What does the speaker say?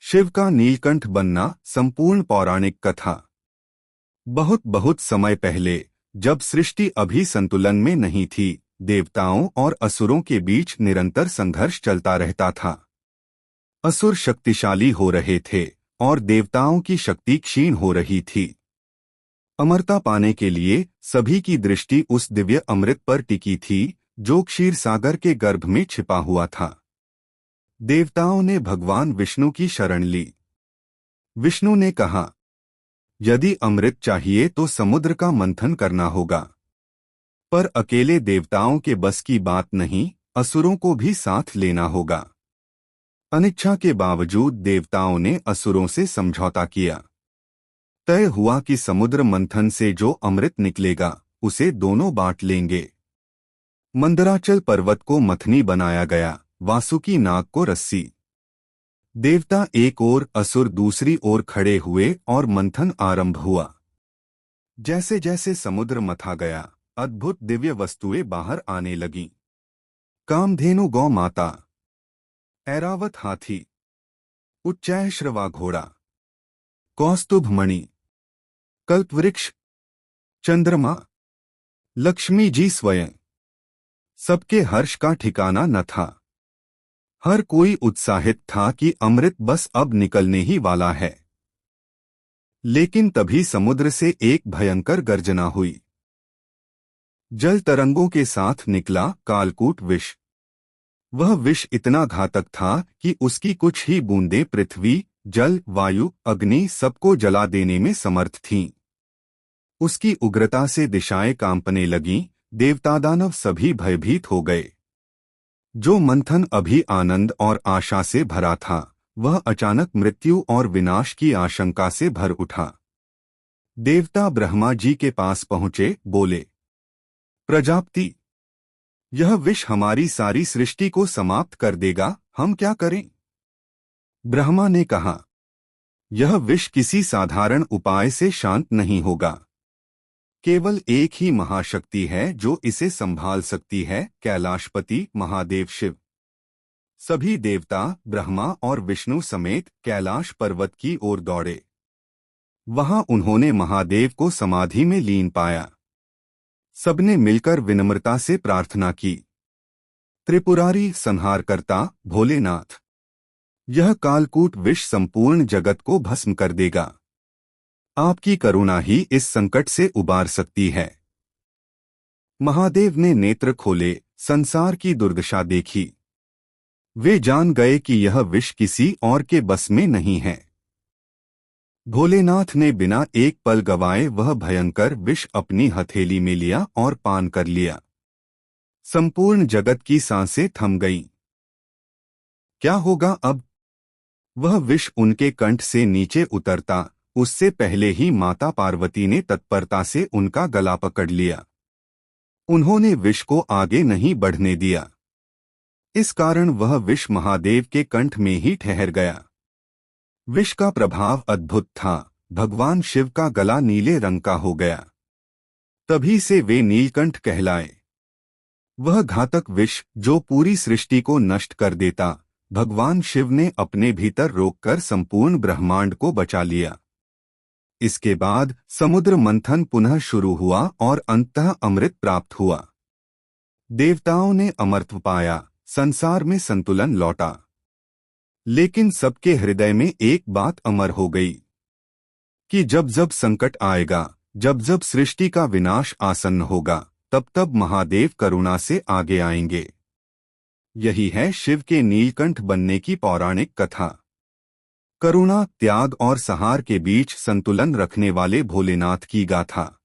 शिव का नीलकंठ बनना संपूर्ण पौराणिक कथा। बहुत बहुत समय पहले, जब सृष्टि अभी संतुलन में नहीं थी, देवताओं और असुरों के बीच निरंतर संघर्ष चलता रहता था। असुर शक्तिशाली हो रहे थे और देवताओं की शक्ति क्षीण हो रही थी। अमरता पाने के लिए सभी की दृष्टि उस दिव्य अमृत पर टिकी थी जो क्षीर सागर के गर्भ में छिपा हुआ था। देवताओं ने भगवान विष्णु की शरण ली। विष्णु ने कहा, यदि अमृत चाहिए तो समुद्र का मंथन करना होगा। पर अकेले देवताओं के बस की बात नहीं, असुरों को भी साथ लेना होगा। अनिच्छा के बावजूद देवताओं ने असुरों से समझौता किया। तय हुआ कि समुद्र मंथन से जो अमृत निकलेगा उसे दोनों बांट लेंगे। मंदराचल पर्वत को मथनी बनाया गया, वासुकी नाग को रस्सी। देवता एक ओर, असुर दूसरी ओर खड़े हुए और मंथन आरंभ हुआ। जैसे जैसे समुद्र मथा गया, अद्भुत दिव्य वस्तुएं बाहर आने लगीं। कामधेनु गौ माता, ऐरावत हाथी, उच्चैःश्रवा घोड़ा, कौस्तुभ मणि, कल्पवृक्ष, चंद्रमा, लक्ष्मी जी स्वयं। सबके हर्ष का ठिकाना न था। हर कोई उत्साहित था कि अमृत बस अब निकलने ही वाला है। लेकिन तभी समुद्र से एक भयंकर गर्जना हुई। जल तरंगों के साथ निकला कालकूट विष। वह विष इतना घातक था कि उसकी कुछ ही बूंदें पृथ्वी, जल, वायु, अग्नि सबको जला देने में समर्थ थीं। उसकी उग्रता से दिशाएं कांपने लगीं, देवतादानव सभी भयभीत हो गए। जो मंथन अभी आनंद और आशा से भरा था, वह अचानक मृत्यु और विनाश की आशंका से भर उठा। देवता ब्रह्मा जी के पास पहुंचे, बोले, प्रजापति, यह विष हमारी सारी सृष्टि को समाप्त कर देगा, हम क्या करें? ब्रह्मा ने कहा, यह विष किसी साधारण उपाय से शांत नहीं होगा। केवल एक ही महाशक्ति है जो इसे संभाल सकती है, कैलाशपति महादेव शिव। सभी देवता ब्रह्मा और विष्णु समेत कैलाश पर्वत की ओर दौड़े। वहां उन्होंने महादेव को समाधि में लीन पाया। सबने मिलकर विनम्रता से प्रार्थना की, त्रिपुरारी संहारकर्ता भोलेनाथ, यह कालकूट विष संपूर्ण जगत को भस्म कर देगा। आपकी करुणा ही इस संकट से उबार सकती है। महादेव ने नेत्र खोले, संसार की दुर्दशा देखी। वे जान गए कि यह विष किसी और के बस में नहीं है। भोलेनाथ ने बिना एक पल गवाए वह भयंकर विष अपनी हथेली में लिया और पान कर लिया। संपूर्ण जगत की सांसें थम गईं। क्या होगा अब? वह विष उनके कंठ से नीचे उतरता, उससे पहले ही माता पार्वती ने तत्परता से उनका गला पकड़ लिया। उन्होंने विष को आगे नहीं बढ़ने दिया। इस कारण वह विष महादेव के कंठ में ही ठहर गया। विष का प्रभाव अद्भुत था। भगवान शिव का गला नीले रंग का हो गया। तभी से वे नीलकंठ कहलाए। वह घातक विष जो पूरी सृष्टि को नष्ट कर देता, भगवान शिव ने अपने भीतर रोककर संपूर्ण ब्रह्मांड को बचा लिया। इसके बाद समुद्र मंथन पुनः शुरू हुआ और अंततः अमृत प्राप्त हुआ। देवताओं ने अमरत्व पाया, संसार में संतुलन लौटा। लेकिन सबके हृदय में एक बात अमर हो गई कि जब जब संकट आएगा, जब जब सृष्टि का विनाश आसन्न होगा, तब तब महादेव करुणा से आगे आएंगे। यही है शिव के नीलकंठ बनने की पौराणिक कथा। करुणा, त्याग और सहार के बीच संतुलन रखने वाले भोलेनाथ की गाथा।